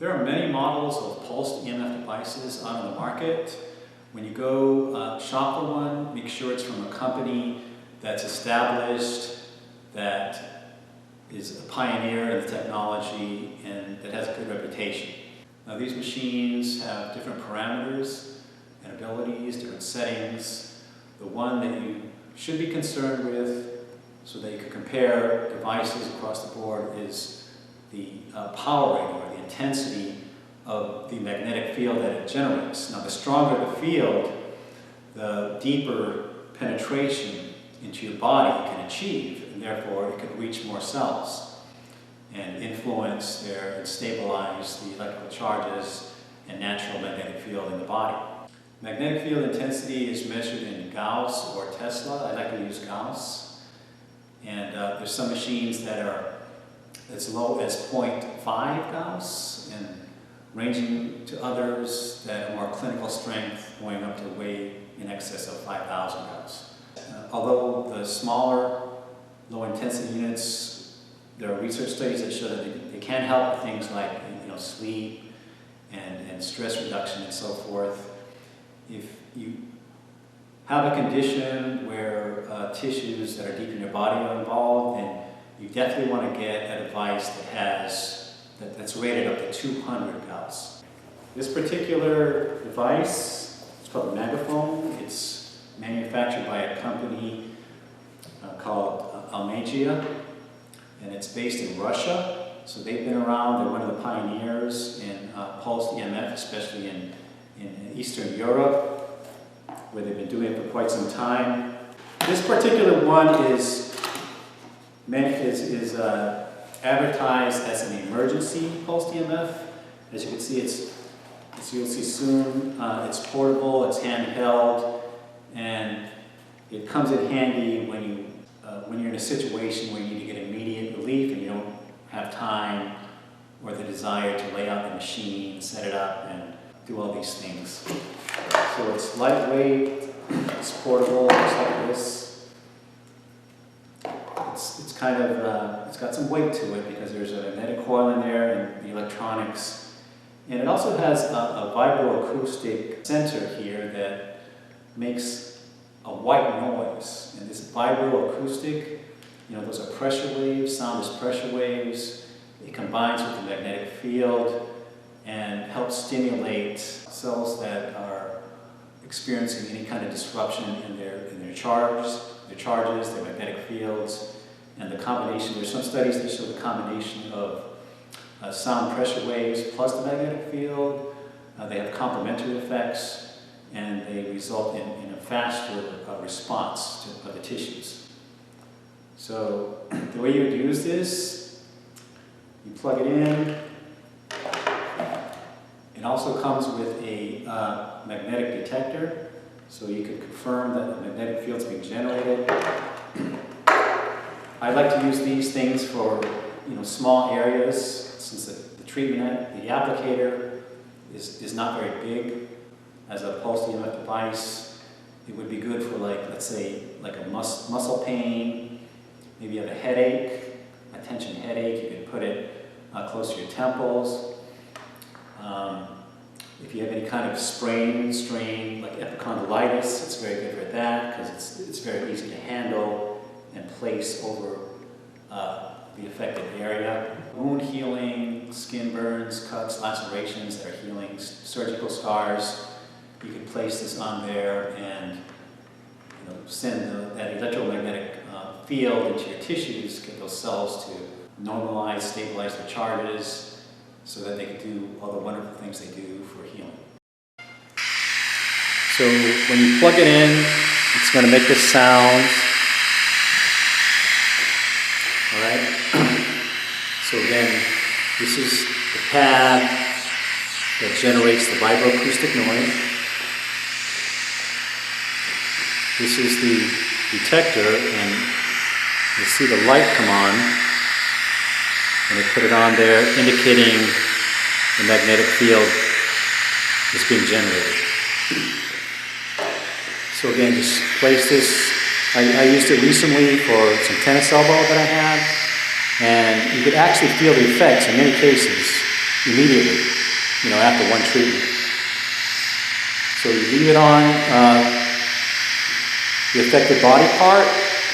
There are many models of pulsed EMF devices on the market. When you go shop for one, make sure it's from a company that's established, that is a pioneer in the technology, and that has a good reputation. Now, these machines have different parameters and abilities, different settings. The one that you should be concerned with, so that you can compare devices across the board, is the power rating or the intensity of the magnetic field that it generates. Now, the stronger the field, the deeper penetration into your body it can achieve, and therefore it can reach more cells and influence there and stabilize the electrical charges and natural magnetic field in the body. Magnetic field intensity is measured in Gauss or Tesla. I like to use Gauss. And there's some machines that are as low as 0.5 Gauss, and ranging to others that are more clinical strength, going up to way in excess of 5,000 Gauss. Although the smaller, low-intensity units, there are research studies that show that they can help with things like sleep and stress reduction and so forth. If you have a condition where tissues that are deep in your body are involved, then you definitely want to get a device that's rated up to 200 Gauss. This particular device is called Magofon. It's manufactured by a company called Almagia, and it's based in Russia. So they've been around. They're one of the pioneers in pulsed EMF, especially in Eastern Europe, where they've been doing it for quite some time. This particular one is advertised as an emergency pulsed EMF. As you can see, as you'll see soon, it's portable, it's handheld, and it comes in handy when you're in a situation where you need to get immediate relief and you don't have time or the desire to lay out the machine, set it up, and do all these things. So it's lightweight, it's portable, just like this. It's kind of, it's got some weight to it because there's a magnetic coil in there and the electronics. And it also has a vibroacoustic sensor here that makes a white noise. And this vibroacoustic, those are pressure waves, sound is pressure waves. It combines with the magnetic field and helps stimulate cells that are experiencing any kind of disruption in their charges, their magnetic fields. And the combination, there's some studies that show the combination of sound pressure waves plus the magnetic field. They have complementary effects, and they result in a faster response of the tissues. So the way you would use this, you plug it in. It also comes with a magnetic detector, so you can confirm that the magnetic field's being generated. I like to use these things for small areas, since the treatment, the applicator is not very big. As a pulsed EMF device, it would be good for let's say a muscle pain. Maybe you have a headache, a tension headache. You can put it close to your temples. If you have any kind of strain like epicondylitis, it's very good for that because it's very easy to handle and place over the affected area. Wound healing, skin burns, cuts, lacerations that are healing, surgical scars. You can place this on there and send that electromagnetic field into your tissues, get those cells to normalize, stabilize their charges, so that they can do all the wonderful things they do for healing. So when you plug it in, it's going to make this sound. All right. So again, this is the pad that generates the vibroacoustic noise. This is the detector, and you'll see the light come on, and they put it on there, indicating the magnetic field is being generated. So again, just place this. I used it recently for some tennis elbow that I had, and you could actually feel the effects in many cases immediately. after one treatment. So you leave it on the affected body part,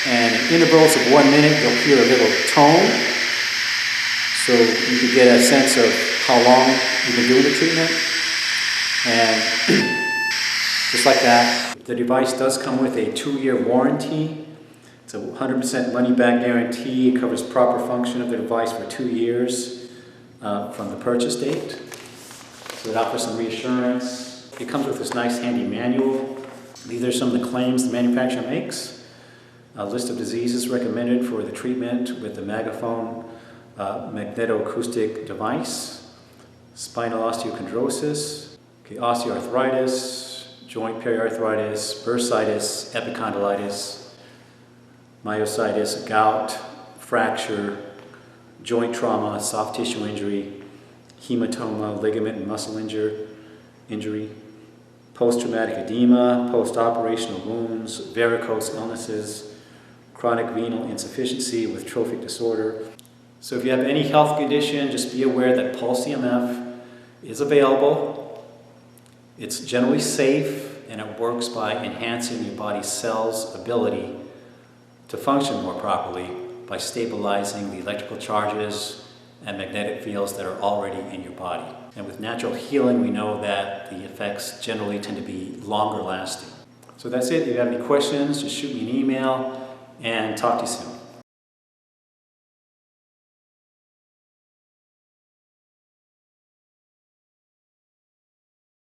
and in intervals of 1 minute, you'll hear a little tone. So you can get a sense of how long you've been doing the treatment. And just like that, the device does come with a 2-year warranty. It's a 100% money-back guarantee. It covers proper function of the device for 2 years from the purchase date. So it offers some reassurance. It comes with this nice handy manual. These are some of the claims the manufacturer makes. A list of diseases recommended for the treatment with the Magofon magnetoacoustic device. Spinal osteochondrosis, osteoarthritis, joint periarthritis, bursitis, epicondylitis, myositis, gout, fracture, joint trauma, soft tissue injury, hematoma, ligament and muscle injury, post-traumatic edema, post-operational wounds, varicose illnesses, chronic venal insufficiency with trophic disorder. So if you have any health condition, just be aware that Pulse EMF is available. It's generally safe, and it works by enhancing your body's cells' ability to function more properly by stabilizing the electrical charges and magnetic fields that are already in your body. And with natural healing, we know that the effects generally tend to be longer lasting. So that's it. If you have any questions, just shoot me an email, and talk to you soon.